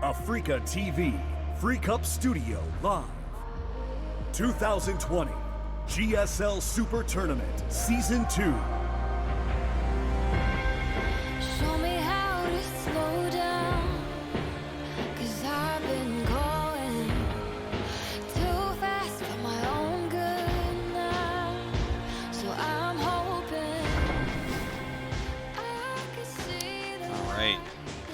Africa TV, Free Cup Studio Live. 2020 GSL Super Tournament Season 2. Show me how to slow down, 'cause I've been going too fast for my own good now. So I'm hoping I can see the All right.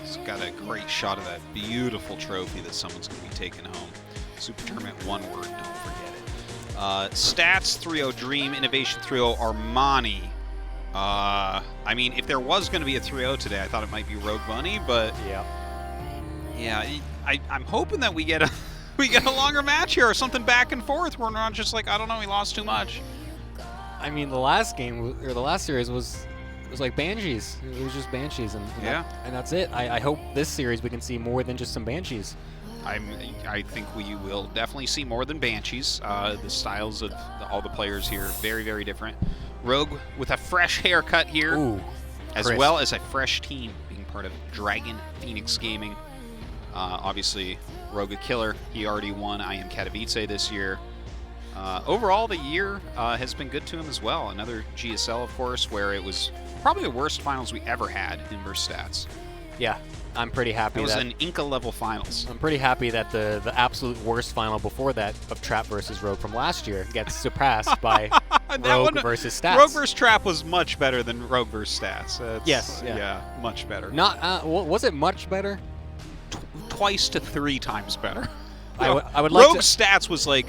He's got a great shot of that beautiful trophy that someone's going to be taking home. Super Tournament, one word, don't forget it. Stats 3-0 Dream, Innovation 3-0 Armani. I mean, if there was going to be a 3-0 today, I thought it might be Rogue Bunny, but yeah, I'm hoping that we get a longer match here or something back and forth. We're not just like, I don't know, he lost too much. I mean, the last game or the last series was like Banshees. It was just Banshees, and that's it. I hope this series we can see more than just some Banshees. I think we will definitely see more than Banshees. The styles of all the players here very, very different. Rogue with a fresh haircut here, Ooh, as crisp. well as a fresh team being part of Dragon Phoenix Gaming. Obviously, Rogue a killer. He already won I Am Katowice this year. Overall, the year has been good to him as well. Another GSL, of course, where it was probably the worst finals we ever had in burst stats. Yeah, I'm pretty happy. It was that an Inca level finals. I'm pretty happy that the absolute worst final before that of Trap versus Rogue from last year gets surpassed by Rogue versus Stats. Rogue versus Trap was much better than Rogue versus Stats. Yes, yeah, much better. Not was it much better? Twice to 3 times better. I would like Rogue to. Stats was like,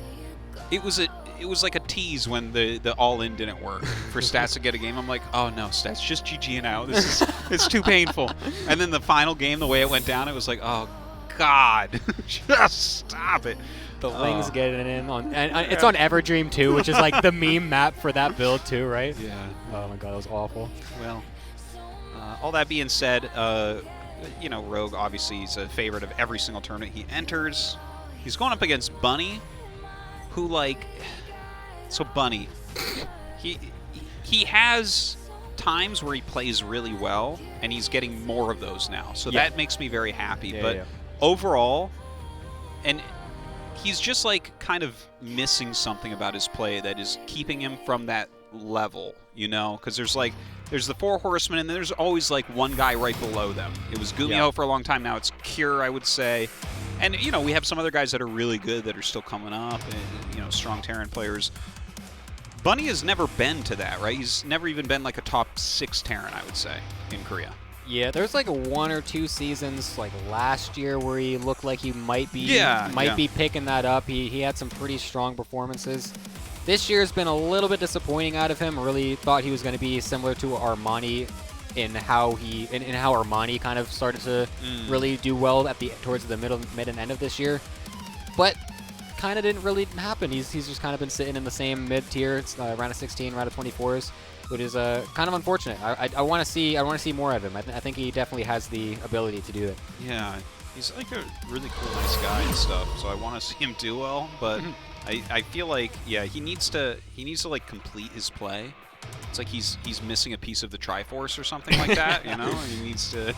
it was like a tease when the all-in didn't work for Stats to get a game. I'm like, oh no, Stats just GG out. This is it's too painful. And then the final game, the way it went down, it was like, oh God, just stop it. The Lings getting in on, and it's on Everdream too, which is like the meme map for that build too, right? Yeah. Oh my God, that was awful. Well, all that being said, you know, Rogue obviously is a favorite of every single tournament he enters. He's going up against Bunny, who so Bunny, he has times where he plays really well, and he's getting more of those now. So that makes me very happy. But overall, and he's just like kind of missing something about his play that is keeping him from that level, you know? Because there's the 4 horsemen, and then there's always like one guy right below them. It was Gumiho for a long time. Now it's Cure, I would say. And, you know, we have some other guys that are really good that are still coming up, and, you know, strong Terran players. Bunny has never been to that, right? He's never even been like a top 6 Terran, I would say, in Korea. Yeah, there's like 1 or 2 seasons like last year where he looked like he might be be picking that up. He had some pretty strong performances. This year's been a little bit disappointing out of him. I really thought he was going to be similar to Armani in how how Armani kind of started to really do well at towards the mid and end of this year, but kind of didn't really happen. He's just kind of been sitting in the same mid tier, round of 16, round of 24s, which is kind of unfortunate. I want to see more of him. I think he definitely has the ability to do it. Yeah, he's like a really cool, nice guy and stuff. So I want to see him do well, but I feel like he needs to like complete his play. It's like he's missing a piece of the Triforce or something like that, you know.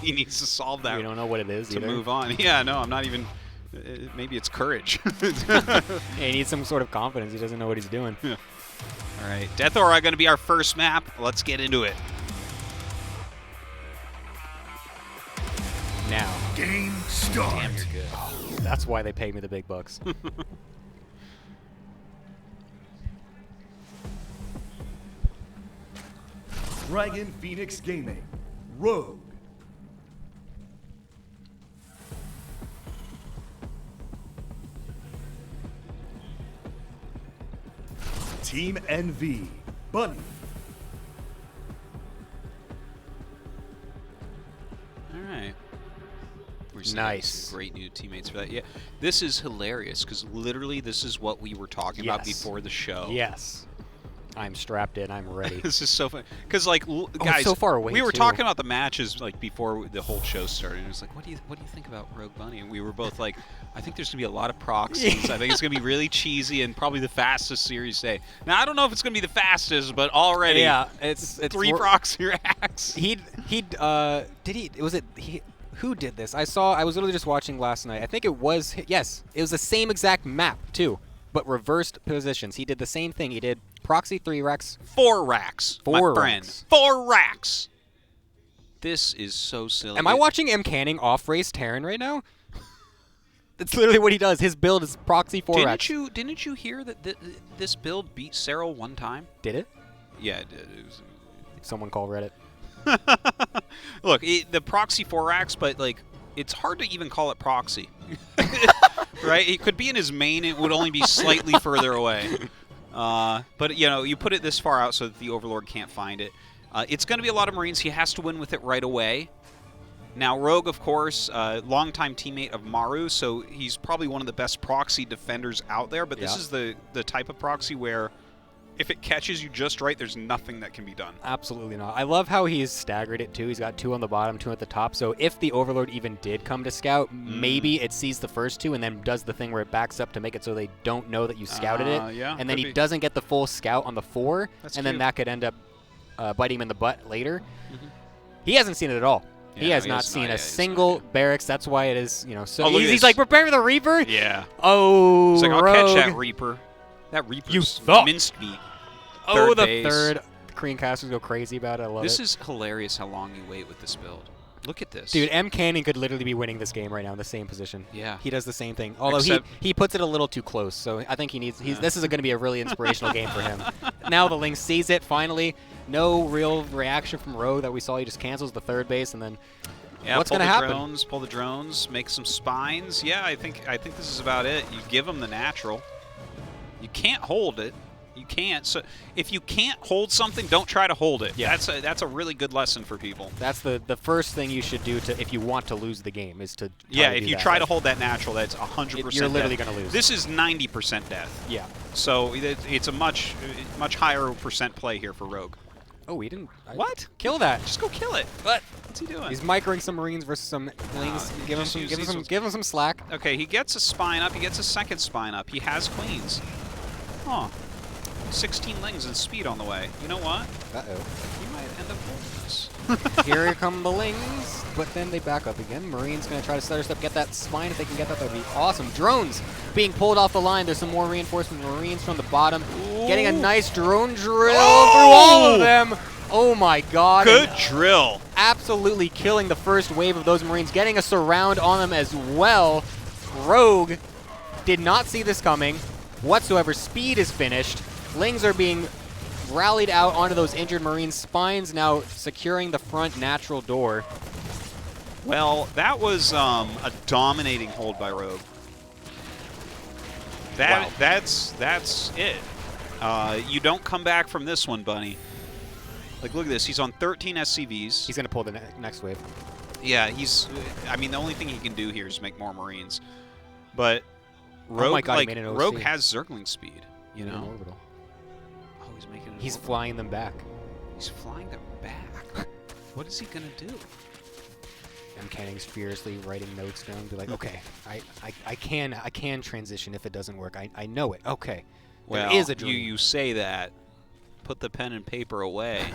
He needs to solve that. We don't know what it is to either. Move on. Yeah, no, I'm not even. Maybe it's courage. He needs some sort of confidence. He doesn't know what he's doing. Yeah. All right, Death Aura going to be our first map. Let's get into it. Now. Game start. Damn, you're good. That's why they pay me the big bucks. Dragon Phoenix Gaming, Rogue. Team NV, Bunny. All right. Nice. Great new teammates for that. Yeah, this is hilarious because literally this is what we were talking about before the show. Yes. I'm strapped in. I'm ready. This is so fun because, like, guys, so far away, we were too. talking about the matches like before the whole show started. And it was like, what do you think about Rogue Bunny? And we were both like, I think there's gonna be a lot of proxies. I think it's gonna be really cheesy and probably the fastest series day. Now I don't know if it's gonna be the fastest, but already, it's 3 proxy racks. Who did this? I was literally just watching last night. I think it was it was the same exact map too, but reversed positions. He did the same thing. He did proxy 3 racks, 4 racks, my friend. racks. 4 racks. This is so silly. Am I watching M. Canning off-race Terran right now? That's literally what he does. His build is proxy 4 racks. Didn't you hear that this build beat Cyril one time? Did it? Yeah, it did. Someone call Reddit. Look, the proxy 4 racks, but like it's hard to even call it proxy. Right? It could be in his main. It would only be slightly further away. But you put it this far out so that the Overlord can't find it. It's going to be a lot of Marines. He has to win with it right away. Now, Rogue, of course, longtime teammate of Maru, so he's probably one of the best proxy defenders out there. But this is the type of proxy where if it catches you just right, there's nothing that can be done. Absolutely not. I love how he's staggered it, too. He's got 2 on the bottom, 2 at the top. So if the Overlord even did come to scout, maybe it sees the first 2 and then does the thing where it backs up to make it so they don't know that you scouted it. Yeah, and then he doesn't get the full scout on the 4, then that could end up biting him in the butt later. He hasn't seen it at all. He has not seen a single barracks. That's why it is, so he's like, prepare for the Reaper? Yeah. Oh, it's like, I'll Rogue. catch that Reaper. That Reaper's minced meat. Oh, the third. The Korean casters go crazy about it. I love it. This is hilarious how long you wait with this build. Look at this. Dude, M. Canning could literally be winning this game right now in the same position. Yeah. He does the same thing. Although he puts it a little too close, so I think he needs... This is going to be a really inspirational game for him. Now the Lynx sees it, finally. No real reaction from Rogue that we saw. He just cancels the 3rd base, and then... Yeah, what's going to happen? Pull the drones, make some spines. Yeah, I think this is about it. You give them the natural. You can't hold it. You can't. So if you can't hold something, don't try to hold it. Yeah. That's a really good lesson for people. That's the first thing you should do if you want to lose the game is to if you try to hold that natural, that's 100%. You're literally going to lose. This is 90% death. Yeah. So it's a much higher percent play here for Rogue. Oh, he didn't. What? Kill that. Just go kill it. What? What's he doing? He's microing some Marines versus some Lings. Give him some slack. Okay, he gets a spine up. He gets a second spine up. He has queens. Huh. 16 Lings and speed on the way. You know what? Uh-oh. You might end up holding this. Here come the Lings, but then they back up again. Marine's going to try to stutter step, get that spine. If they can get that, that would be awesome. Drones being pulled off the line. There's some more reinforcement. Marines from the bottom. Ooh. Getting a nice drone drill through all of them. Oh my god. Good drill. Absolutely killing the first wave of those Marines. Getting a surround on them as well. Rogue did not see this coming whatsoever. Speed is finished. Lings are being rallied out onto those injured Marines. Spines now securing the front natural door. Well, that was a dominating hold by Rogue. That's it. You don't come back from this one, Bunny. Like, look at this. He's on 13 SCVs. He's going to pull the next wave. Yeah, I mean, the only thing he can do here is make more Marines. But Rogue, oh my God, he made an OC. Rogue has Zergling speed, you know? Orbital. Oh, he's making an He's orbital. flying them back. He's flying them back. What is he going to do? M. Canning's furiously writing notes down. Be like, okay, I can transition if it doesn't work. I know it. Okay. Well, there is a dream. You say that. Put the pen and paper away.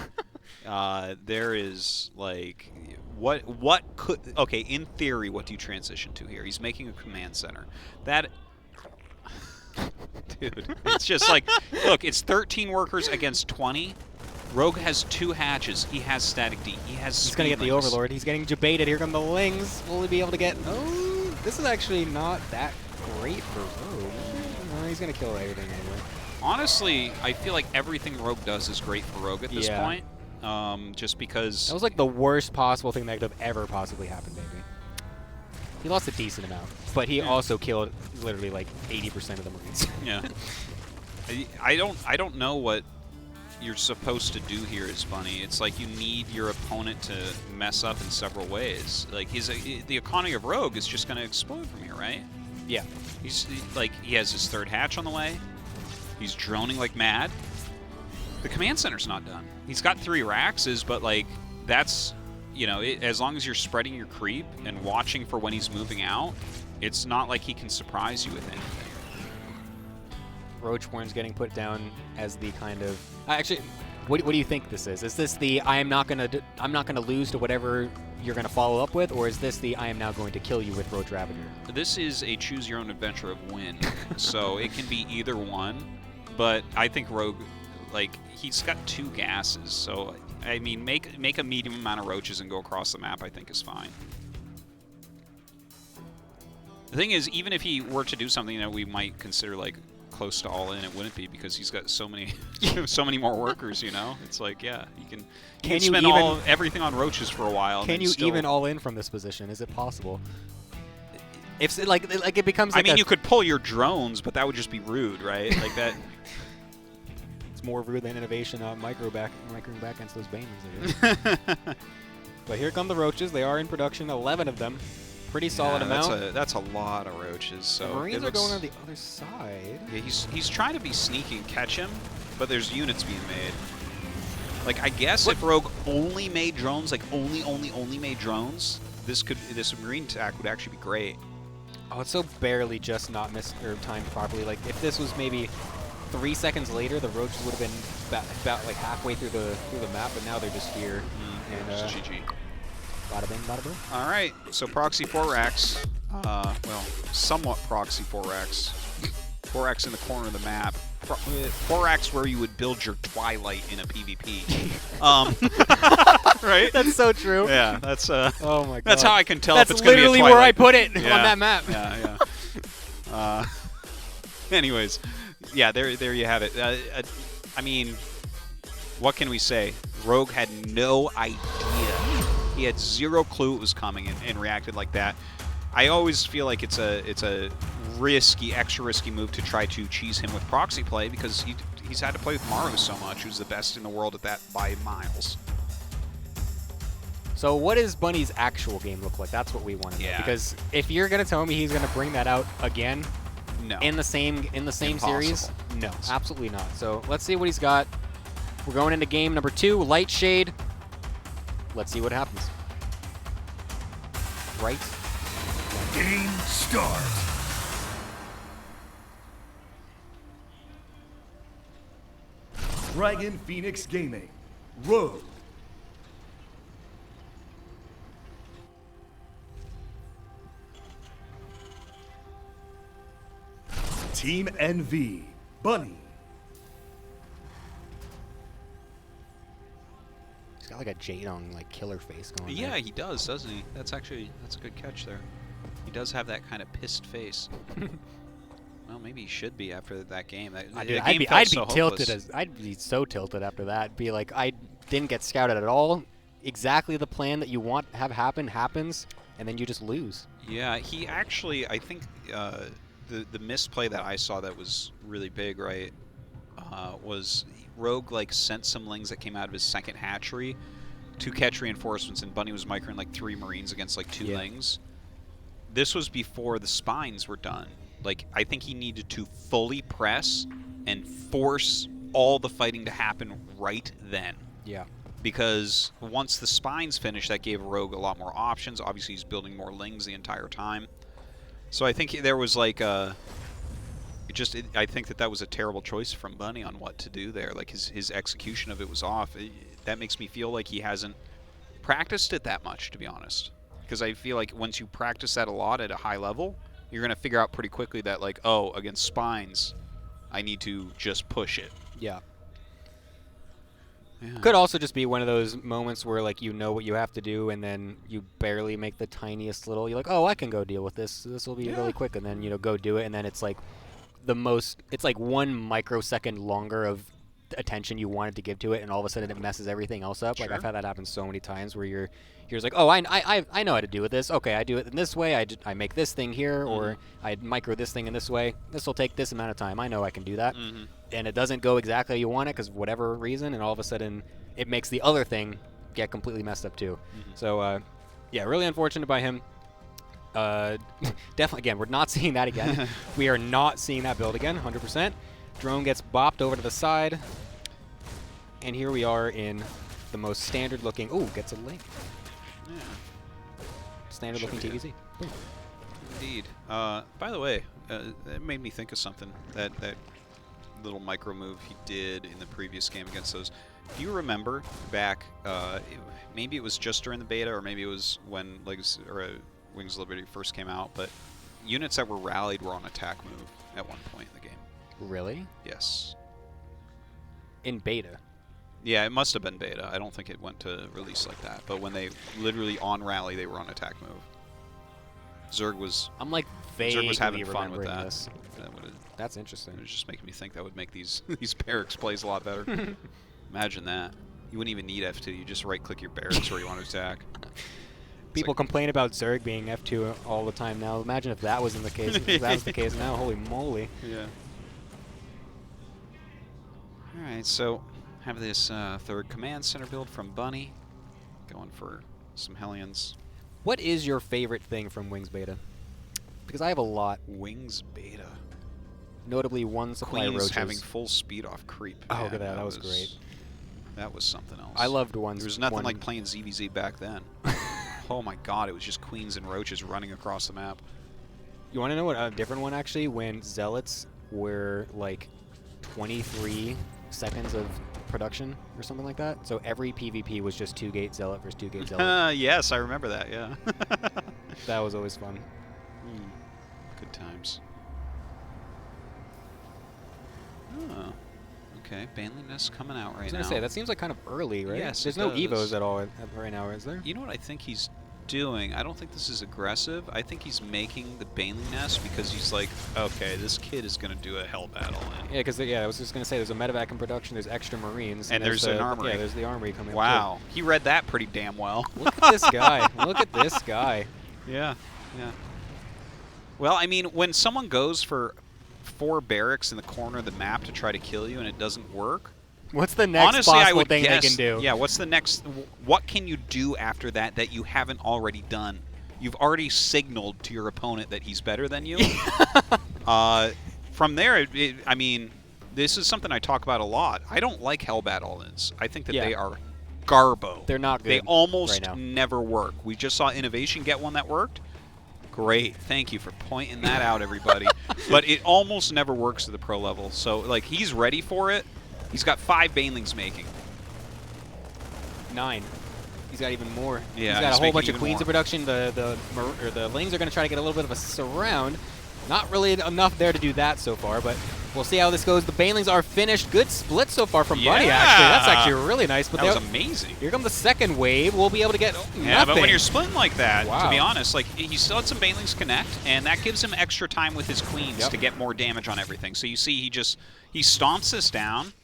There is, like, what could... Okay, in theory, what do you transition to here? He's making a command center. That... Dude, it's just like... Look, it's 13 workers against 20. Rogue has 2 hatches. He has static D. He has He's going to get the Overlord. He's getting debated. Here come the Lings. Will he be able to get... Oh, this is actually not that great for Rogue. No, he's going to kill everything anyway. Honestly, I feel like everything Rogue does is great for Rogue at this point. Just because... That was like the worst possible thing that could have ever possibly happened, maybe. He lost a decent amount, but he also killed literally like 80% of the Marines. Yeah. I don't know what you're supposed to do here is Bunny. It's like you need your opponent to mess up in several ways. Like the economy of Rogue is just going to explode from here, right? Yeah. He has his third hatch on the way. He's droning like mad. The command center's not done. He's got 3 Raxes, but like that's, you know, as long as you're spreading your creep and watching for when he's moving out, it's not like he can surprise you with anything. Roachborn's getting put down as the kind of actually. What do you think this is? Is this the I'm not gonna lose to whatever you're gonna follow up with, or is this the I am now going to kill you with Roach Ravager? This is a choose your own adventure of win, so it can be either one. But I think Rogue, like, he's got 2 gases, so I mean make a medium amount of roaches and go across the map. I think is fine. The thing is, even if he were to do something that we might consider like close to all in, it wouldn't be because he's got so many so many more workers, you know. It's like, yeah, you can spend everything on roaches for a while. Can you even all in from this position? Is it possible? If like it becomes like you could pull your drones, but that would just be rude, right? Like that. It's more rude than innovation microing back against those Baners, I guess. But here come the roaches. They are in production, 11 of them. Pretty solid amount. That's a lot of roaches. So the Marines are going on the other side. Yeah, he's trying to be sneaky and catch him, but there's units being made. Like, I guess if Rogue only made drones, like only made drones, this Marine attack would actually be great. Oh, it's so barely just not missed or timed properly. Like, if this was maybe 3 seconds later, the roaches would have been about like halfway through the map, but now they're just here. And GG. Bada bing, bada boom. All right, so Proxy 4 racks. Well, somewhat Proxy 4 racks. 4 racks in the corner of the map. 4 racks where you would build your Twilight in a PvP. Right? That's so true. Yeah, that's oh my god. That's how I can tell that's if it's going to be a literally Twilight. where I put it on that map. Yeah. Anyways, yeah, there you have it. I mean, what can we say? Rogue had no idea. He had 0 clue it was coming and reacted like that. I always feel like it's a extra risky move to try to cheese him with proxy play because he's had to play with Maru so much, who's the best in the world at that by miles. So what does Bunny's actual game look like? That's what we want to know. Because if you're going to tell me he's going to bring that out again, no. In the same series, no, absolutely not. So let's see what he's got. We're going into game number 2, Light Shade. Let's see what happens. Right. Game start. Dragon Phoenix Gaming. Rogue. Team NV. Bunny. He's got like a Jadon like killer face going. Yeah, there. he does, doesn't he? That's a good catch there. He does have that kind of pissed face. Well, maybe he should be after that game. I'd be tilted. I'd be so tilted after that. Be like, I didn't get scouted at all. Exactly the plan that you want to have happen happens, and then you just lose. Yeah, he actually, I think the misplay that I saw that was really big, right, was Rogue like sent some lings that came out of his second hatchery to catch reinforcements, and Bunny was microing like 3 Marines against like 2 lings. This was before the spines were done. Like, I think he needed to fully press and force all the fighting to happen right then. Yeah. Because once the spines finished, that gave Rogue a lot more options. Obviously, he's building more lings the entire time. So I think there was like a... I think that was a terrible choice from Bunny on what to do there. Like, his execution of it was off. That makes me feel like he hasn't practiced it that much, to be honest. Because I feel like once you practice that a lot at a high level, you're going to figure out pretty quickly that, like, oh, against spines, I need to just push it. Yeah. Could also just be one of those moments where, like, you know what you have to do, and then you barely make the tiniest little... You're like, oh, I can go deal with this. This will be really quick. And then, you know, go do it, and then it's like it's like 1 microsecond longer of attention you wanted to give to it, and all of a sudden it messes everything else up. Sure. Like I've had that happen so many times where you're just like, oh, I know how to do with this. Okay, I do it in this way. I make this thing here, or I micro this thing in this way. This will take this amount of time. I know I can do that, and it doesn't go exactly how you want it because whatever reason, and all of a sudden it makes the other thing get completely messed up too. So yeah, really unfortunate by him. Definitely, again, we're not seeing that again. We are not seeing that build again, 100%. Drone gets bopped over to the side, and here we are in the most standard-looking. Ooh, gets a link. Yeah. Standard-looking TVZ. Boom. Indeed. By the way, it made me think of something. That little micro move he did in the previous game against those. Do you remember back? Maybe it was just during the beta, or maybe it was when Wings of Liberty first came out. But units that were rallied were on attack move at one point in the game. Really? Yes. In beta? Yeah, it must have been beta. I don't think it went to release like that. But when they literally on rally, they were on attack move. Zerg was. I'm like Zerg was having vaguely fun with remembering that. this. That's interesting. It was just making me think that would make these barracks plays a lot better. Imagine that. You wouldn't even need F2. You just right-click your barracks where you want to attack. People like, complain about Zerg being F2 all the time now. Imagine if that was in the case. If that was the case now, holy moly. Yeah. All right, so have this third command center build from Bunny. Going for some Hellions. What is your favorite thing from Wings Beta? Because I have a lot. Wings Beta. Notably, one supply Queens roaches. having full speed off creep. Oh, look at that. That was great. That was something else. I loved one. There was nothing like playing ZVZ back then. Oh my god, it was just queens and roaches running across the map. You want to know what a different one, actually? When Zealots were like 23 seconds of production or something like that. So every PvP was just 2-gate Zealot versus 2-gate Zealot. Yes, I remember that, yeah. That was always fun. Good times. Oh, okay. Banliness coming out right now. I was going to say, that seems like kind of early, right? Yes, There's no Evos at all right now, is there? You know what I think he's doing? I don't think this is aggressive. I think he's making the Banling Nest because he's like, okay, this kid is going to do a hell battle. Yeah, because I was just going to say, there's a medevac in production, there's extra Marines. And there's an armory. Yeah, there's the armory coming Wow. He read that pretty damn well. Look at this guy. Look at this guy. Yeah, yeah. Well, I mean, when someone goes for 4 barracks in the corner of the map to try to kill you and it doesn't work, what's the next honestly, possible I would thing guess, they can do? Yeah, what's the next? What can you do after that that you haven't already done? You've already signaled to your opponent that he's better than you. From there, I mean, this is something I talk about a lot. I don't like Hellbat all-ins. I think that they are garbo. They're not good. They almost right never work. We just saw Innovation get one that worked. Great. Thank you for pointing that out, everybody. But it almost never works to the pro level. So, like, he's ready for it. He's got 5 Banelings making. 9. He's got even more. Yeah, he's got a whole bunch of even queens in production. The Lings are going to try to get a little bit of a surround. Not really enough there to do that so far, but we'll see how this goes. The Banelings are finished. Good split so far from Bunny, actually. That's actually really nice. But that was amazing. Here comes the second wave. We'll be able to get nothing. But when you're splitting like that, wow. to be honest, like he still had some Banelings connect, and that gives him extra time with his queens to get more damage on everything. So you see he stomps this down,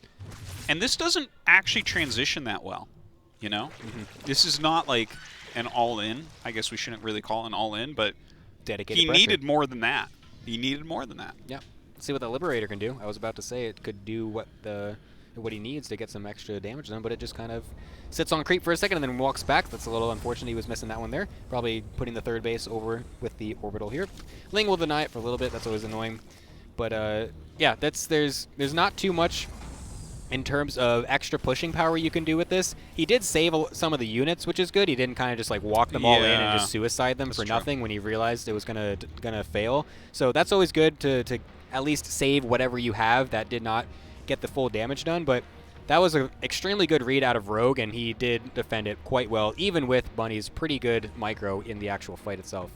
and this doesn't actually transition that well, you know? This is not like an all-in. I guess we shouldn't really call it an all-in, but dedicated he pressure. needed more than that. He needed more than that. Yeah. Let's see what the Liberator can do. I was about to say it could do what he needs to get some extra damage done, but it just kind of sits on creep for a second and then walks back. That's a little unfortunate. He was missing that one there. Probably putting the third base over with the orbital here. Ling will deny it for a little bit. That's always annoying. But yeah, there's not too much in terms of extra pushing power you can do with this. He did save some of the units, which is good. He didn't kind of just like walk them all in and just suicide them for nothing when he realized it was gonna fail. So that's always good to at least save whatever you have that did not get the full damage done. But that was an extremely good read out of Rogue, and he did defend it quite well, even with Bunny's pretty good micro in the actual fight itself.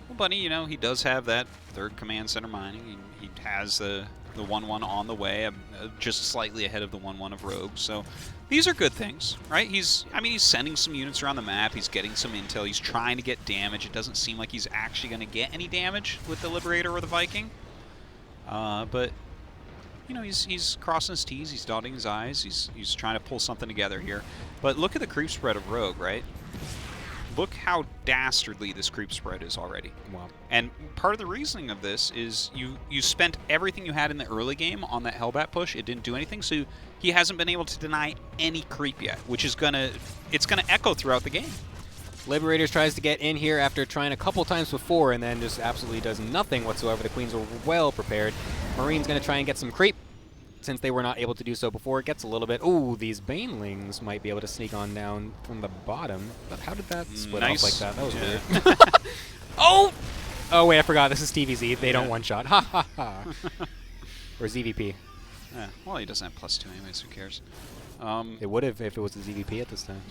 Well, Bunny, you know, he does have that third command center mining. He has the 1-1 on the way, just slightly ahead of the 1-1 of Rogue. So these are good things, right? He's sending some units around the map. He's getting some intel. He's trying to get damage. It doesn't seem like he's actually going to get any damage with the Liberator or the Viking. But you know, he's crossing his T's, he's dotting his I's, he's trying to pull something together here. But look at the creep spread of Rogue, right? Look how dastardly this creep spread is already. Wow. And part of the reasoning of this is you spent everything you had in the early game on that Hellbat push. It didn't do anything, so he hasn't been able to deny any creep yet, which is gonna echo throughout the game. Liberators tries to get in here after trying a couple times before and then just absolutely does nothing whatsoever. The Queens were well prepared. Marine's going to try and get some creep since they were not able to do so before. It gets a little bit... Ooh, these Banelings might be able to sneak on down from the bottom. But how did that split off like that? That was weird. Oh! Oh, wait, I forgot. This is TVZ. They don't one-shot. Ha, ha, ha. Or ZVP. Yeah, well, he doesn't have +2 anyways. Who cares? It would have if it was the ZVP at this time.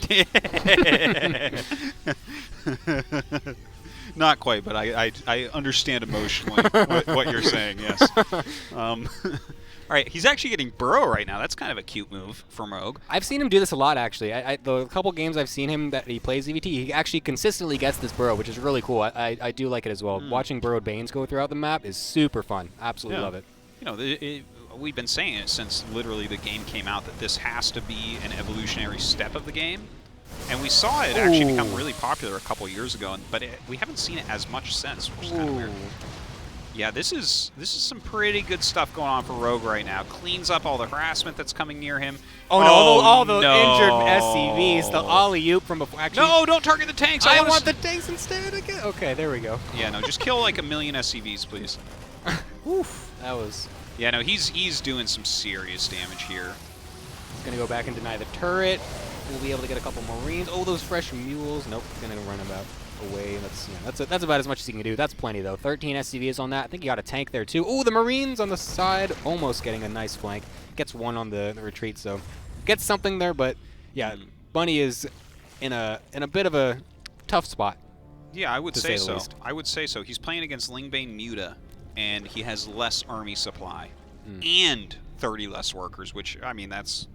Not quite, but I understand emotionally what you're saying, yes. All right, he's actually getting Burrow right now. That's kind of a cute move from Rogue. I've seen him do this a lot, actually. The couple games I've seen him that he plays ZVT, he actually consistently gets this Burrow, which is really cool. I do like it as well. Watching Burrowed Banes go throughout the map is super fun. Absolutely love it. You know, we've been saying it since literally the game came out that this has to be an evolutionary step of the game. And we saw it actually become really popular a couple years ago, but we haven't seen it as much since, which is kind of weird. Yeah, this is some pretty good stuff going on for Rogue right now. Cleans up all the harassment that's coming near him. Oh no, all the injured SCVs, the alley-oop from before. Actually, no, don't target the tanks. I want the tanks instead again. Okay, there we go. Yeah, no, just kill like 1 million SCVs, please. Oof, that was... Yeah, no, he's doing some serious damage here. He's going to go back and deny the turret. We'll be able to get a couple Marines. Oh, those fresh mules. Nope, going to run about away. That's about as much as he can do. That's plenty, though. 13 SCVs on that. I think he got a tank there, too. Oh, the Marines on the side. Almost getting a nice flank. Gets one on the retreat, so gets something there. But, yeah, Bunny is in a bit of a tough spot. Yeah, I would say so. Least. I would say so. He's playing against Lingbane Muta, and he has less army supply and 30 less workers, which, I mean, that's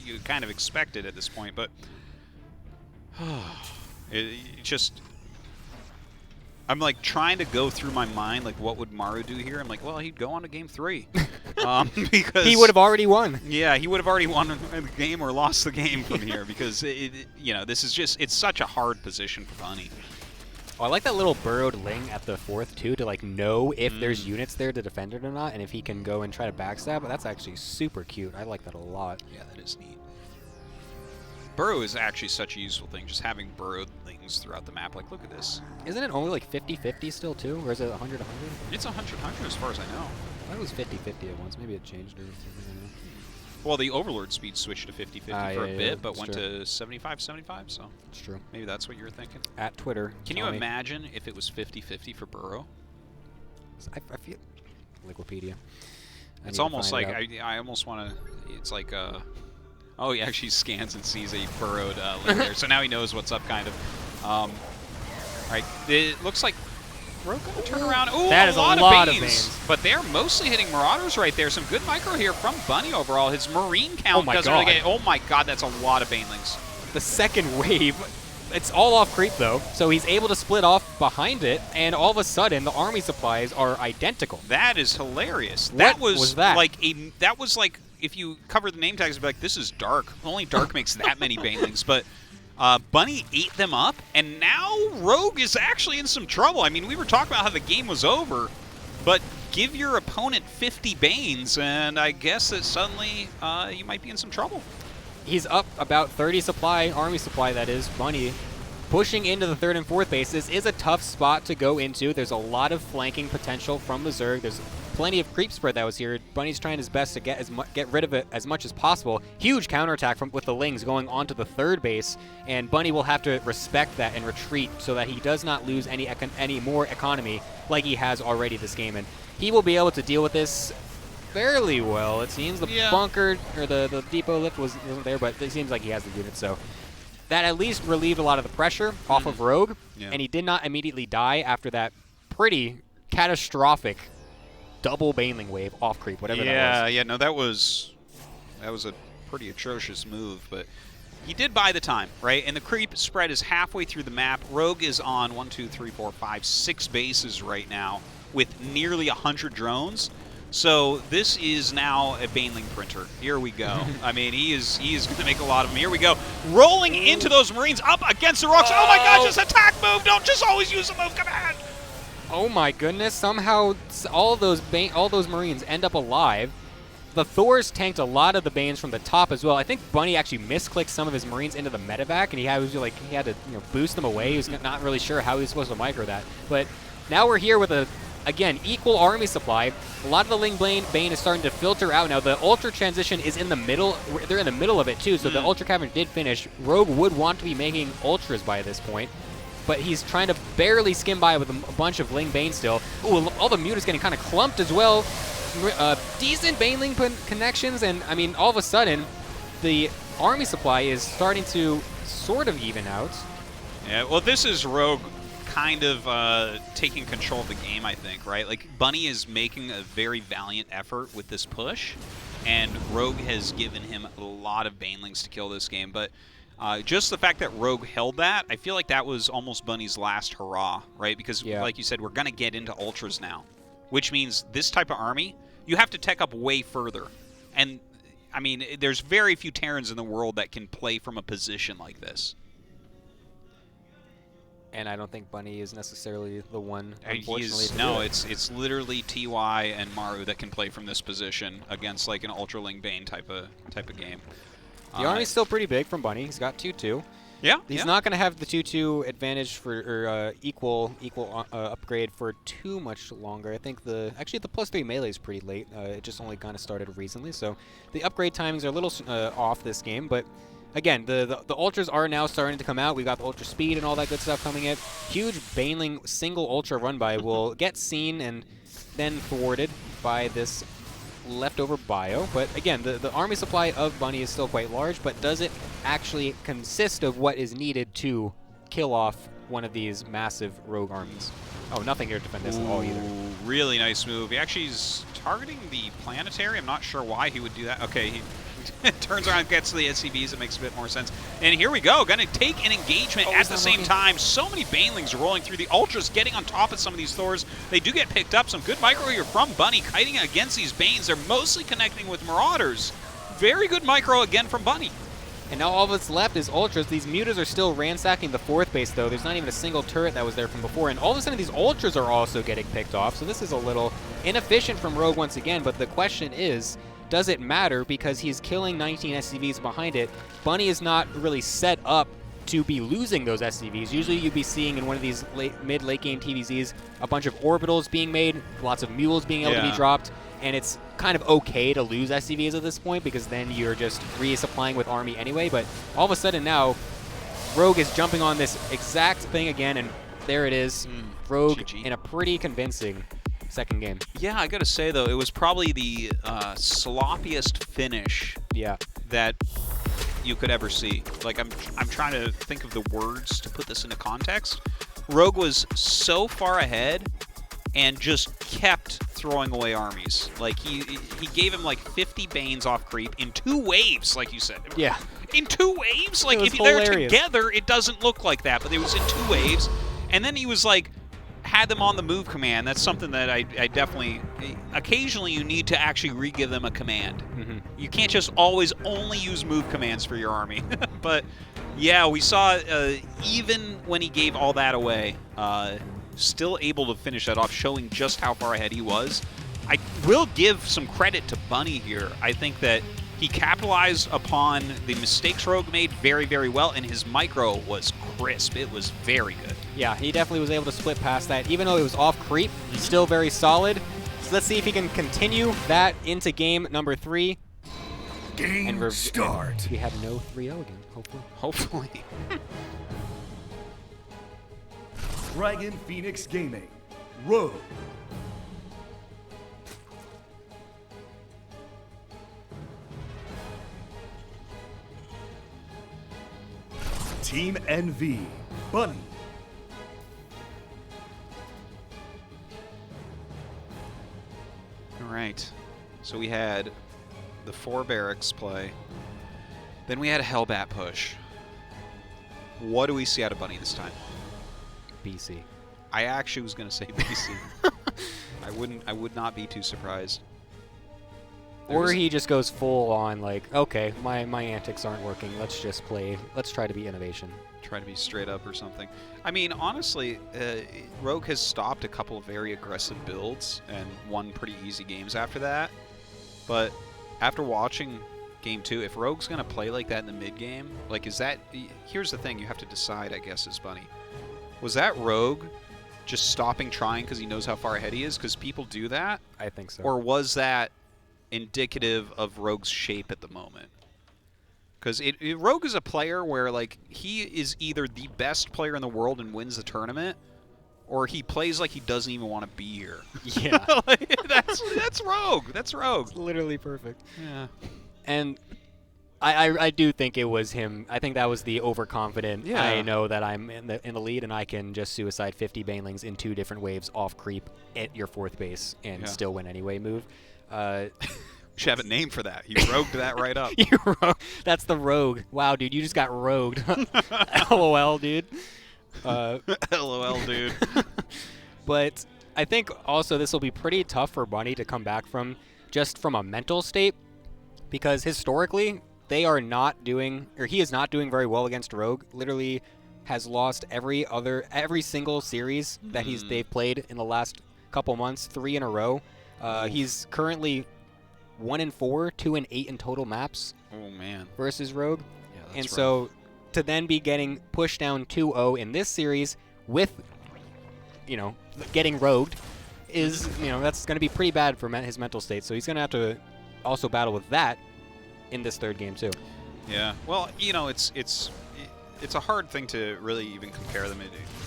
you kind of expect it at this point, but it just... I'm like trying to go through my mind, like what would Maru do here? I'm like, well, he'd go on to game 3. Because he would have already won. Yeah, he would have already won the game or lost the game from here because, you know, this is just, it's such a hard position for Bunny. Oh, I like that little burrowed Ling at the 4th, too, to like know if there's units there to defend it or not, and if he can go and try to backstab. That's actually super cute. I like that a lot. Yeah, that is neat. Burrow is actually such a useful thing, just having burrowed Lings throughout the map. Like, look at this. Isn't it only like 50-50 still, too? Or is it 100-100? It's 100-100 as far as I know. I thought it was 50-50 at once. Maybe it changed or something. Well, the Overlord speed switched to 50-50 for a bit, but went true. to 75-75, so... It's true. Maybe that's what you were thinking. At Twitter. Can you imagine if it was 50-50 for Burrow? I feel... Wikipedia. It's almost like... I almost want to... It's like... oh, he actually scans and sees a burrowed Ling there, so now he knows what's up, kind of. All right, it looks like... Rogue gonna turn around. Ooh, that is a lot of Banes. But they're mostly hitting Marauders right there. Some good micro here from Bunny overall. His Marine count doesn't really get... Oh my god, that's a lot of Banelings. The second wave, it's all off creep though, so he's able to split off behind it, and all of a sudden the army supplies are identical. That is hilarious. That was that? That was like if you cover the name tags, it'd be like, this is Dark. Only Dark makes that many Banelings, but... Bunny ate them up, and now Rogue is actually in some trouble. I mean, we were talking about how the game was over, but give your opponent 50 Banes, and I guess that suddenly you might be in some trouble. He's up about 30 supply, army supply that is. Bunny pushing into the 3rd and 4th base. This is a tough spot to go into. There's a lot of flanking potential from the Zerg. There's plenty of creep spread that was here. Bunny's trying his best to get rid of it as much as possible. Huge counterattack with the Lings going onto the 3rd base, and Bunny will have to respect that and retreat so that he does not lose any more economy like he has already this game. And he will be able to deal with this fairly well. It seems the bunker or the depot lift wasn't there, but it seems like he has the unit, so that at least relieved a lot of the pressure off of Rogue, and he did not immediately die after that pretty catastrophic double Baneling wave off creep, whatever that was. Yeah, no, that was a pretty atrocious move, but he did buy the time, right? And the creep spread is halfway through the map. Rogue is on 6 bases right now with nearly 100 drones. So this is now a Baneling printer. Here we go. I mean, he is going to make a lot of them. Here we go. Rolling into those Marines up against the rocks. Oh my gosh, this attack move. Don't just always use the move command. Oh my goodness, somehow all those Marines end up alive. The Thors tanked a lot of the Banes from the top as well. I think Bunny actually misclicked some of his Marines into the medevac, and he had to boost them away. He was not really sure how he was supposed to micro that. But now we're here with again, equal army supply. A lot of the Ling Bane is starting to filter out now. The Ultra transition is in the middle. They're in the middle of it, too, so the Ultra Cavern did finish. Rogue would want to be making Ultras by this point, but he's trying to barely skim by with a bunch of Ling Bane still. Ooh, all the Mute is getting kind of clumped as well. Decent Baneling connections, and, I mean, all of a sudden, the army supply is starting to sort of even out. Yeah, well, this is Rogue kind of taking control of the game, I think, right? Like, Bunny is making a very valiant effort with this push, and Rogue has given him a lot of Banelings to kill this game, but just the fact that Rogue held that, I feel like that was almost Bunny's last hurrah, right? Because, like you said, we're going to get into Ultras now, which means this type of army, you have to tech up way further. And, I mean, there's very few Terrans in the world that can play from a position like this. And I don't think Bunny is necessarily the one, unfortunately. No, it's literally TY and Maru that can play from this position against like an Ultra Ling Bane type of game. The army's still pretty big from Bunny. He's got 2-2. Yeah, he's not going to have the 2-2 advantage for equal upgrade for too much longer. I think actually the +3 melee is pretty late. It just only kind of started recently, so the upgrade timings are a little off this game, but. Again, the Ultras are now starting to come out. We've got the Ultra Speed and all that good stuff coming in. Huge Baneling single Ultra run-by will get seen and then thwarted by this leftover bio. But again, the army supply of Bunny is still quite large, but does it actually consist of what is needed to kill off one of these massive rogue armies? Oh, nothing here to defend this at all either. Really nice move. He actually is targeting the planetary. I'm not sure why he would do that. Okay, he turns around, gets to the SCVs. It makes a bit more sense. And here we go. Going to take an engagement at the same time. So many Banelings rolling through. The Ultras getting on top of some of these Thors. They do get picked up. Some good micro here from Bunny. Kiting against these Banes. They're mostly connecting with Marauders. Very good micro again from Bunny. And now all that's left is Ultras. These Mutas are still ransacking the 4th base, though. There's not even a single turret that was there from before. And all of a sudden, these Ultras are also getting picked off. So this is a little inefficient from Rogue once again. But the question is, does it matter? Because he's killing 19 SCVs behind it. Bunny is not really set up to be losing those SCVs. Usually you'd be seeing in one of these mid-late game TVZs a bunch of orbitals being made, lots of mules being able to be dropped. And it's kind of okay to lose SCVs at this point because then you're just resupplying with army anyway. But all of a sudden now, Rogue is jumping on this exact thing again, and there it is. Rogue GG. in a pretty convincing second game. Yeah, I gotta say though, it was probably the sloppiest finish that you could ever see. Like I'm trying to think of the words to put this into context. Rogue was so far ahead and just kept throwing away armies. Like he gave him like 50 Banes off creep in 2 waves, like you said. Yeah. In 2 waves? Like if they're together, it doesn't look like that, but it was in 2 waves. And then he was like, had them on the move command. That's something that I definitely, occasionally you need to actually re-give them a command. You can't just always only use move commands for your army. But yeah, we saw even when he gave all that away, still able to finish that off, showing just how far ahead he was. I will give some credit to Bunny here. I think that he capitalized upon the mistakes Rogue made very, very well, and his micro was crisp. It was very good. Yeah, he definitely was able to split past that. Even though it was off creep, still very solid. So let's see if he can continue that into game number 3. Game start. We have no 3-0 again, hopefully. Hopefully. Dragon Phoenix Gaming. Rogue. Team NV. Bunny. All right. So we had the 4 barracks play. Then we had a Hellbat push. What do we see out of Bunny this time? BC. I actually was going to say BC. I would not be too surprised. Or he just goes full on like, okay, my antics aren't working. Let's just play. Let's try to be innovation. Try to be straight up or something. I mean, honestly, Rogue has stopped a couple of very aggressive builds and won pretty easy games after that. But after watching Game 2, if Rogue's going to play like that in the mid-game, like, is that... Here's the thing you have to decide, I guess, is Bunny. Was that Rogue just stopping trying because he knows how far ahead he is? Because people do that? I think so. Or was that indicative of Rogue's shape at the moment? Because Rogue is a player where, like, he is either the best player in the world and wins the tournament, or he plays like he doesn't even want to be here. Yeah. Like, that's Rogue. That's Rogue. It's literally perfect. Yeah. And I do think it was him. I think that was the overconfident. Yeah. I know that I'm in the lead and I can just suicide 50 banelings in 2 different waves off creep at your 4th base and still win anyway move. Should have a name for that. You rogued that right up. That's the rogue. Wow, dude, you just got rogued. LOL, dude. LOL, dude. But I think also this will be pretty tough for Bunny to come back from, just from a mental state, because historically they are not doing, or he is not doing very well against Rogue. Literally has lost every single series that they've played in the last couple months, 3 in a row. He's currently 1-4, 2-8 in total maps. Oh man. Versus Rogue. Yeah, that's and rough. so to then be getting pushed down 2-0 in this series with, getting rogued is, that's going to be pretty bad for his mental state. So he's going to have to also battle with that in this 3rd game too. Yeah. Well, it's a hard thing to really even compare them.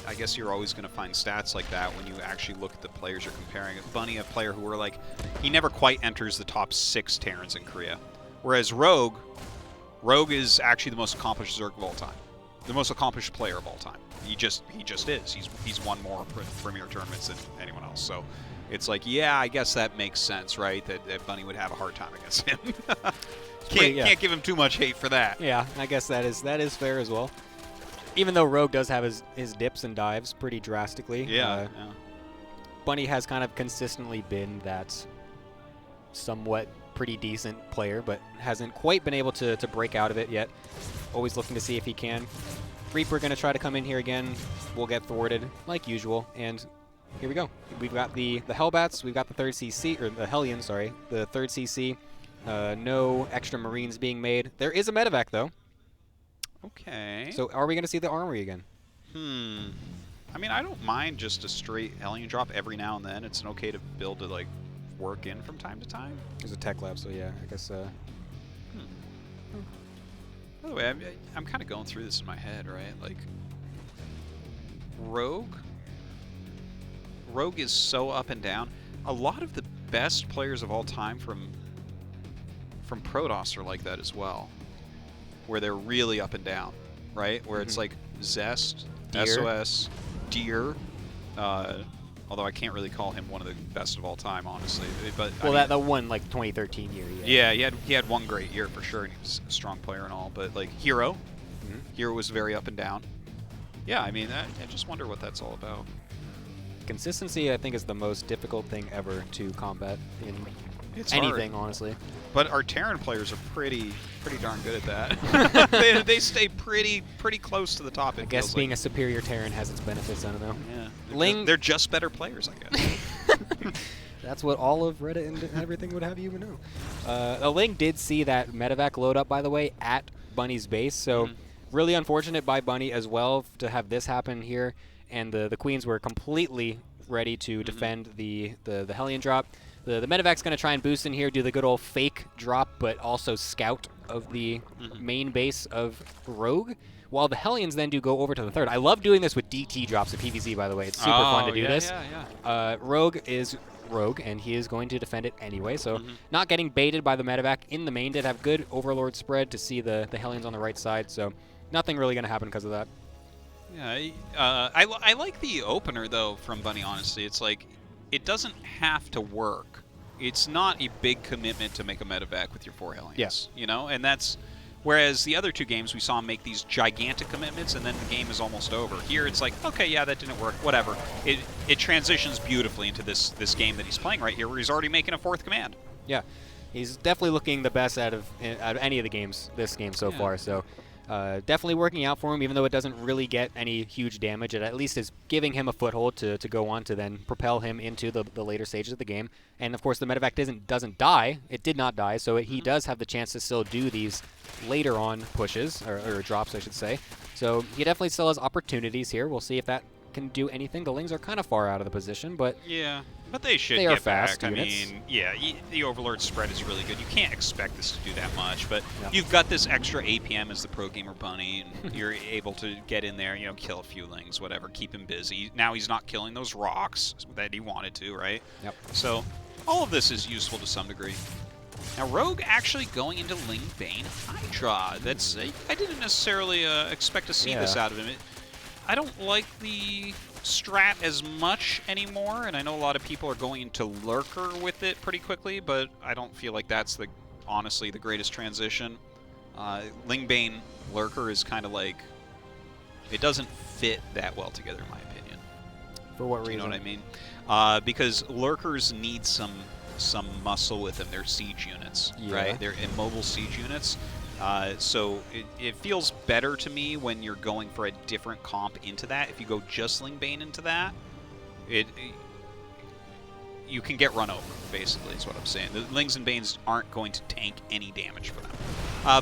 I guess you're always going to find stats like that when you actually look at the players you're comparing. Bunny, a player who were like, he never quite enters the top 6 Terrans in Korea. Whereas Rogue is actually the most accomplished Zerg of all time. The most accomplished player of all time. He just is. He's won more premier tournaments than anyone else. So it's like, yeah, I guess that makes sense, right? That Bunny would have a hard time against him. Can't give him too much hate for that. Yeah, I guess that is fair as well. Even though Rogue does have his dips and dives pretty drastically. Yeah. Bunny has kind of consistently been that somewhat pretty decent player, but hasn't quite been able to break out of it yet. Always looking to see if he can. Reaper going to try to come in here again. We'll get thwarted like usual, and here we go. We've got the Hellbats, we've got the 3rd CC, or the Hellion, sorry, the 3rd CC. No extra Marines being made. There is a medevac though. Okay. So are we going to see the armory again? I mean, I don't mind just a straight Hellion drop every now and then. It's an okay to build to, like, work in from time to time. There's a tech lab, so yeah, I guess... By the way, I'm kind of going through this in my head, right? Like, Rogue is so up and down. A lot of the best players of all time from Protoss are like that as well, where they're really up and down, right? Where it's like Zest, Deer. SOS, Deer. Although I can't really call him one of the best of all time, honestly. But well, I mean, that one like 2013 year. Yeah, he had one great year for sure, and he was a strong player and all. But like Hero, Hero was very up and down. Yeah, I mean, I just wonder what that's all about. Consistency, I think, is the most difficult thing ever to combat in It's anything, hard. honestly. But our Terran players are pretty darn good at that. they stay pretty close to the top. I guess being a superior Terran has its benefits. I don't know. Yeah, Ling, they're just better players, I guess. That's what all of Reddit and everything would have you know. Ling did see that medevac load up, by the way, at Bunny's base. So really unfortunate by Bunny as well to have this happen here. And the Queens were completely ready to defend the Hellion drop. The medevac's going to try and boost in here, do the good old fake drop, but also scout of the main base of Rogue, while the Hellions then do go over to the 3rd. I love doing this with DT drops at PvZ, by the way. It's super fun to do this. Rogue is Rogue, and he is going to defend it anyway, so not getting baited by the medevac in the main. Did have good Overlord spread to see the Hellions on the right side, so nothing really going to happen because of that. Yeah, I like the opener, though, from Bunny, honestly. It's like, it doesn't have to work. It's not a big commitment to make a medevac with your 4 Hellions. Yes. You know, and that's... Whereas the other 2 games, we saw him make these gigantic commitments, and then the game is almost over. Here, it's like, okay, yeah, that didn't work, whatever. It transitions beautifully into this game that he's playing right here, where he's already making a 4th command. Yeah. he's definitely looking the best out of any of the games this game so far. So definitely working out for him, even though it doesn't really get any huge damage. It at least is giving him a foothold to go on to then propel him into the later stages of the game. And of course, the medevac doesn't die. It did not die, so he does have the chance to still do these later on pushes, or drops, I should say. So he definitely still has opportunities here. We'll see if that can do anything. The Lings are kind of far out of the position, but yeah, but they should they get are fast back. units. I mean, yeah, the Overlord spread is really good. You can't expect this to do that much, but you've got this extra APM as the Pro Gamer Bunny, and you're able to get in there, you know, kill a few Lings, whatever, keep him busy. Now he's not killing those rocks that he wanted to, right? Yep. So all of this is useful to some degree. Now, Rogue actually going into Ling Bane Hydra. That's I didn't necessarily expect to see this out of him. I don't like the strat as much anymore, and I know a lot of people are going into Lurker with it pretty quickly, but I don't feel like that's honestly the greatest transition. Ling Bane Lurker is kind of like, it doesn't fit that well together in my opinion. For what reason? You know what I mean? Because Lurkers need some muscle with them. They're siege units, right? They're immobile siege units. So it feels better to me when you're going for a different comp into that. If you go just Ling Bane into that, you can get run over, basically, is what I'm saying. The Lings and Banes aren't going to tank any damage for them.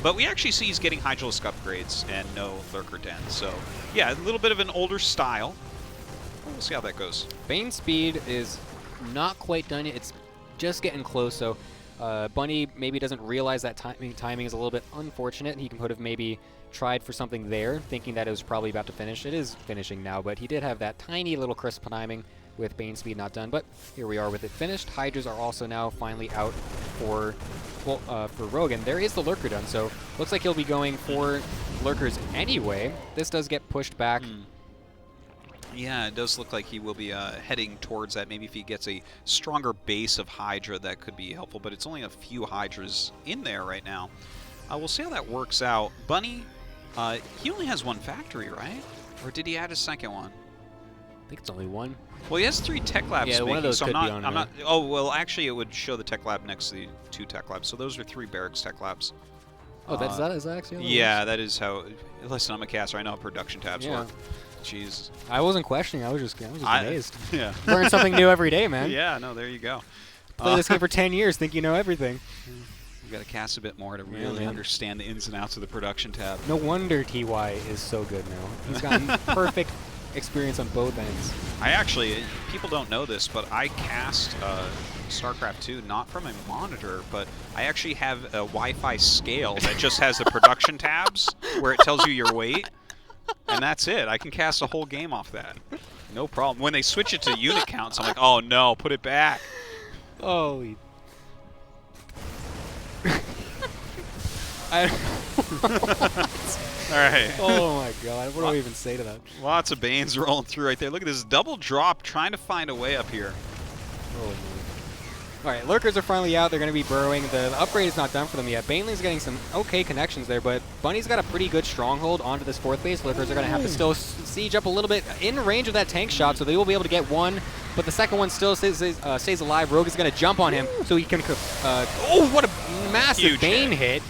But we actually see he's getting Hydralisk upgrades and no Lurker Den. So, yeah, a little bit of an older style. We'll see how that goes. Bane speed is not quite done yet. It's just getting close, so Bunny maybe doesn't realize that timing is a little bit unfortunate. He could have maybe tried for something there, thinking that it was probably about to finish. It is finishing now, but he did have that tiny little crisp timing with Bane speed not done. But here we are with it finished. Hydras are also now finally out for Rogue, and there is the Lurker done, so looks like he'll be going for Lurkers anyway. This does get pushed back. Yeah, it does look like he will be heading towards that. Maybe if he gets a stronger base of Hydra, that could be helpful, but it's only a few Hydras in there right now. We'll see how that works out. Bunny, he only has one factory, right? Or did he add a second one? I think it's only one. Well, he has 3 tech labs. Yeah, one of those so could I'm be on not. Oh, well, actually, it would show the tech lab next to the 2 tech labs. So those are 3 barracks tech labs. Oh, is that actually? How yeah, that is how. Listen, I'm a caster. I know how production tabs work. Jeez. I wasn't questioning. I was just amazed. Yeah. Learn something new every day, man. Yeah. No. There you go. Play this game for 10 years, think you know everything. You got to cast a bit more to really understand the ins and outs of the production tab. No wonder TY is so good now. He's gotten perfect experience on both ends. I actually, people don't know this, but I cast StarCraft 2 not from a monitor, but I actually have a Wi-Fi scale that just has the production tabs where it tells you your weight, and that's it. I can cast a whole game off that. No problem. When they switch it to unit counts, I'm like, oh no, put it back. Holy. All right. Oh my god, what do I even say to that? Lots of Banes rolling through right there. Look at this double drop trying to find a way up here. Oh man. Alright, Lurkers are finally out. They're going to be burrowing. The upgrade is not done for them yet. Baneling's getting some okay connections there, but Bunny's got a pretty good stronghold onto this 4th base. Lurkers are going to have to still siege up a little bit in range of that tank shot, so they will be able to get one, but the second one still stays alive. Rogue is going to jump on him so he can... oh, what a massive Huge Bane hit.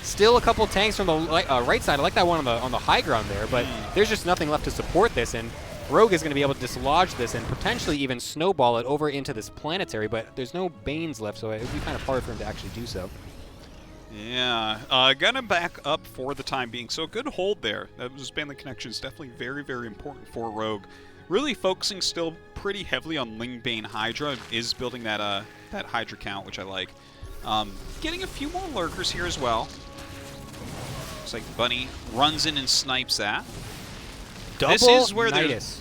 Still a couple tanks from the right side. I like that one on the high ground there, but there's just nothing left to support this, and Rogue is going to be able to dislodge this and potentially even snowball it over into this planetary, but there's no Banes left, so it would be kind of hard for him to actually do so. Yeah, gonna back up for the time being. So a good hold there. That was Banelink connection is definitely very, very important for Rogue. Really focusing still pretty heavily on Ling Bane Hydra, is building that that Hydra count, which I like. Getting a few more Lurkers here as well. Looks like Bunny runs in and snipes that. This is where Nydus.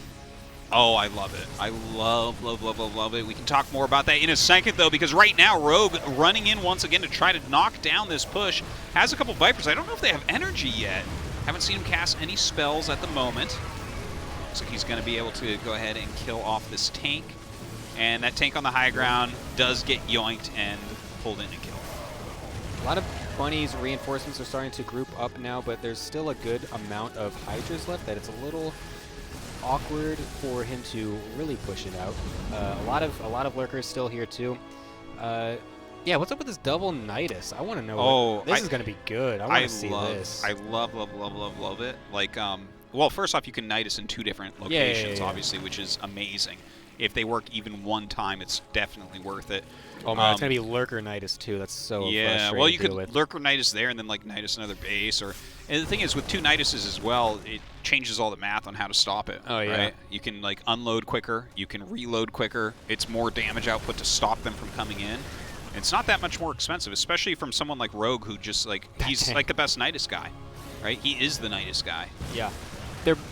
Oh, I love it. I love it. We can talk more about that in a second, though, because right now Rogue running in once again to try to knock down this push. Has a couple Vipers. I don't know if they have energy yet. Haven't seen him cast any spells at the moment. Looks like he's going to be able to go ahead and kill off this tank. And that tank on the high ground does get yoinked and pulled in and killed. A lot of Bunny's reinforcements are starting to group up now, but there's still a good amount of Hydras left that it's a little awkward for him to really push it out. A lot of Lurkers still here too. Yeah, what's up with this double Nydus? I want to know. Oh, this is going to be good. I want to see this. I love it. Like, well, first off, you can Nydus in 2 different locations, obviously, which is amazing. If they work even one time, it's definitely worth it. Oh man, it's gonna be Lurker Nydus too. That's so frustrating. Well, you to could deal with. Lurker Nydus there, and then like Nydus another base, and the thing is with 2 Nyduses as well, it changes all the math on how to stop it. Oh yeah. Right? You can like unload quicker, you can reload quicker. It's more damage output to stop them from coming in. It's not that much more expensive, especially from someone like Rogue, who just like he's like the best Nydus guy, right? He is the Nydus guy. Yeah.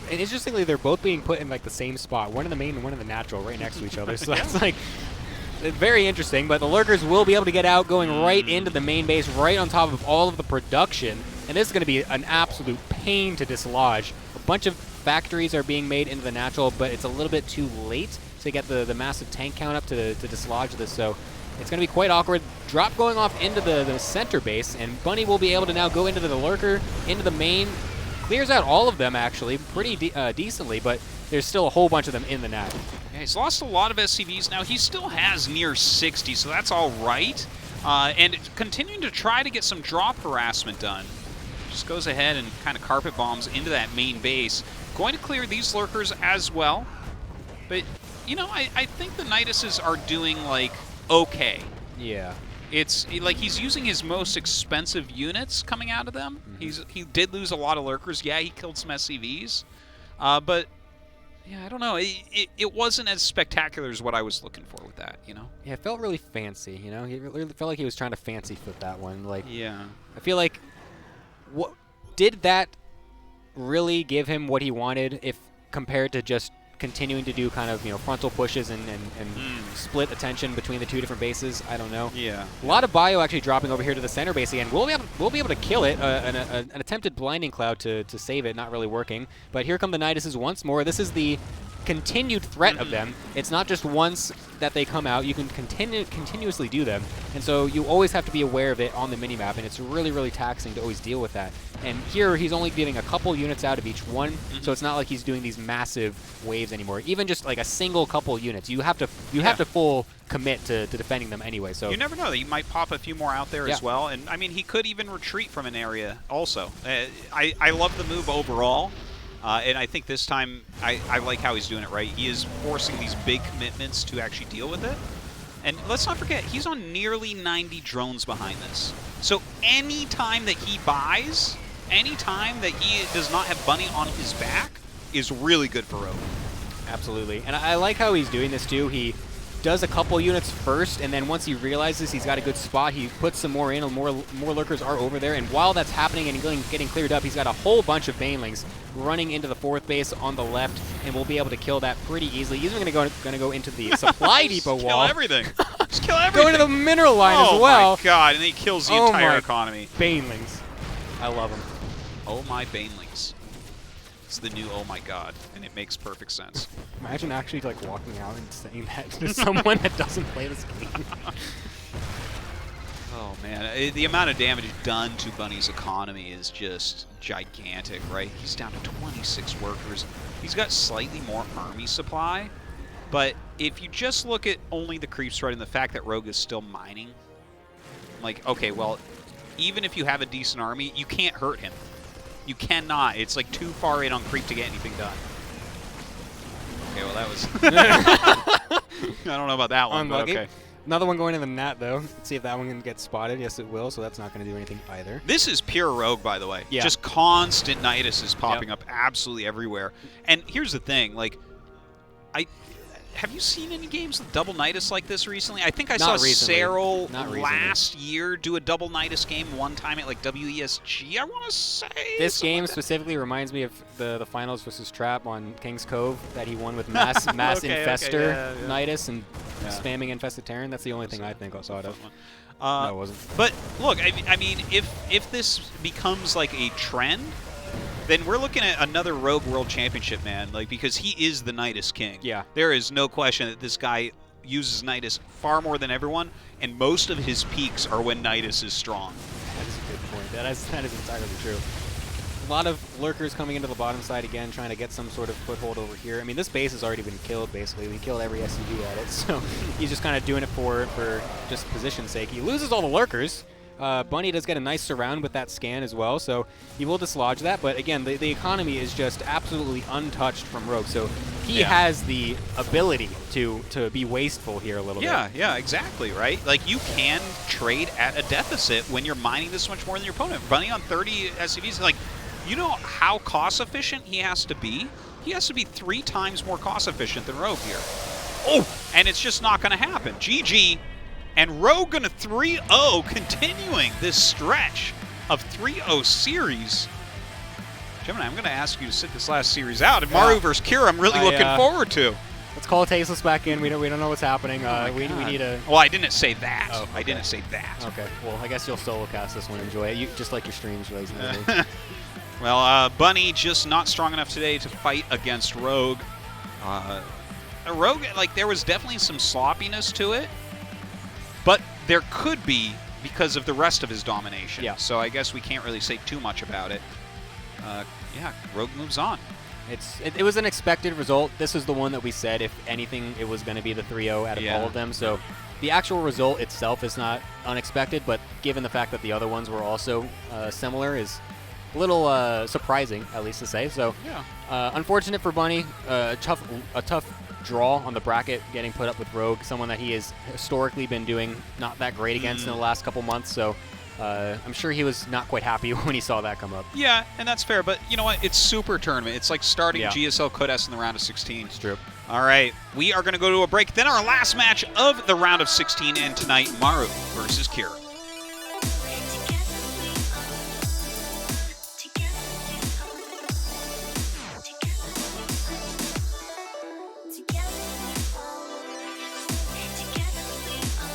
Interestingly, they're both being put in like the same spot, one in the main and one in the natural, right next to each other. So that's like very interesting. But the Lurkers will be able to get out, going right into the main base, right on top of all of the production. And this is going to be an absolute pain to dislodge. A bunch of factories are being made into the natural, but it's a little bit too late to get the massive tank count up to dislodge this. So it's going to be quite awkward. Drop going off into the center base, and Bunny will be able to now go into the Lurker, into the main. Clears out all of them, actually, pretty decently, but there's still a whole bunch of them in the net. Yeah, he's lost a lot of SCVs now. He still has near 60, so that's all right. And continuing to try to get some drop harassment done. Just goes ahead and kind of carpet bombs into that main base. Going to clear these Lurkers as well. But, you know, I think the Nyduses are doing, like, okay. Yeah. It's like he's using his most expensive units coming out of them. He did lose a lot of Lurkers. Yeah, he killed some SCVs. But, yeah, I don't know. It wasn't as spectacular as what I was looking for with that, you know? Yeah, it felt really fancy, you know? He really felt like he was trying to fancy foot that one. Like, yeah. I feel like, did that really give him what he wanted if compared to just continuing to do kind of, you know, frontal pushes and split attention between the 2 different bases? I don't know. Yeah. A lot of bio actually dropping over here to the center base again. We'll be able to kill it. An attempted blinding cloud to save it, not really working. But here come the Nyduses once more. This is the continued threat of them. It's not just once that they come out. You can continuously do them. And so you always have to be aware of it on the minimap, and it's really, really taxing to always deal with that. And here he's only giving a couple units out of each one, so it's not like he's doing these massive waves anymore. Even just like a single couple units, you have to full commit to defending them anyway. So you never know. You might pop a few more out there as well. And I mean, he could even retreat from an area also. I love the move overall. And I think this time, I like how he's doing it right. He is forcing these big commitments to actually deal with it. And let's not forget, he's on nearly 90 drones behind this. So any time that he buys, any time that he does not have Bunny on his back, is really good for Rogue. Absolutely. And I like how he's doing this too. He does a couple units first, and then once he realizes he's got a good spot, he puts some more in, and more Lurkers are over there. And while that's happening and getting cleared up, he's got a whole bunch of Banelings running into the 4th base on the left, and we'll be able to kill that pretty easily. He's going to go into the supply depot wall. Kill everything. Just kill everything. Go into the mineral line as well. Oh my god, and he kills the entire economy. Banelings. I love him. Oh my Banelings. It's the new oh my god, and it makes perfect sense. Imagine actually like walking out and saying that to someone that doesn't play this game. Oh man, the amount of damage done to Bunny's economy is just gigantic, right? He's down to 26 workers. He's got slightly more army supply, but if you just look at only the creep spread and the fact that Rogue is still mining, like, okay, well, even if you have a decent army, you can't hurt him. You cannot. It's like too far in on creep to get anything done. Okay, well that was... I don't know about that one, Unlucky. But okay. Another one going in the net, though. Let's see if that one can get spotted. Yes, it will, so that's not going to do anything either. This is pure Rogue, by the way. Yeah. Just constant Nydus is popping up absolutely everywhere. And here's the thing, like, have you seen any games with double Nydus like this recently? I think I saw Serral last year do a double Nydus game one time at like WESG, I want to say. This game specifically reminds me of the finals versus Trap on King's Cove that he won with Mass Infester Nydus and spamming Infested Terran. That's the only thing I think I thought of. No, it wasn't. But look, I mean, if this becomes like a trend, then we're looking at another Rogue World Championship, man. Like, because he is the Nydus King. Yeah. There is no question that this guy uses Nydus far more than everyone, and most of his peaks are when Nydus is strong. That is a good point. That is entirely true. lot of lurkers coming into the bottom side again, trying to get some sort of foothold over here. I mean, this base has already been killed, basically. We killed every SUV at it, so he's just kind of doing it for just position's sake. He loses all the lurkers. Bunny does get a nice surround with that scan as well, so he will dislodge that. But again, the economy is just absolutely untouched from Rogue, so he has the ability to be wasteful here a little bit. Yeah, exactly, right? Like, you can trade at a deficit when you're mining this much more than your opponent. Bunny on 30 SCVs, like, you know how cost efficient he has to be? He has to be 3 times more cost efficient than Rogue here. Oh, and it's just not going to happen. GG. And Rogue going to 3-0, continuing this stretch of 3-0 series. Gemini, I'm going to ask you to sit this last series out. And Maru versus Kira, I'm really looking forward to. Let's call Tasteless back in. We don't know what's happening. We need a. Well, I didn't say that. Oh, okay. I didn't say that. Okay. Well, I guess you'll solo cast this one. Enjoy it. Just like your streams, lazy. Well, Bunny just not strong enough today to fight against Rogue. Rogue, like, there was definitely some sloppiness to it. But there could be because of the rest of his domination. Yeah. So I guess we can't really say too much about it. Yeah, Rogue moves on. It was an expected result. This is the one that we said, if anything, it was going to be the 3-0 out of all of them. So the actual result itself is not unexpected, but given the fact that the other ones were also similar is a little surprising, at least to say. So unfortunate for Bunny. A tough draw on the bracket, getting put up with Rogue, someone that he has historically been doing not that great against in the last couple months. So I'm sure he was not quite happy when he saw that come up. Yeah, and that's fair. But you know what? It's Super Tournament. It's like starting GSL Codes in the round of 16. It's true. All right, we are going to go to a break. Then our last match of the round of 16, and tonight, Maru versus Kira.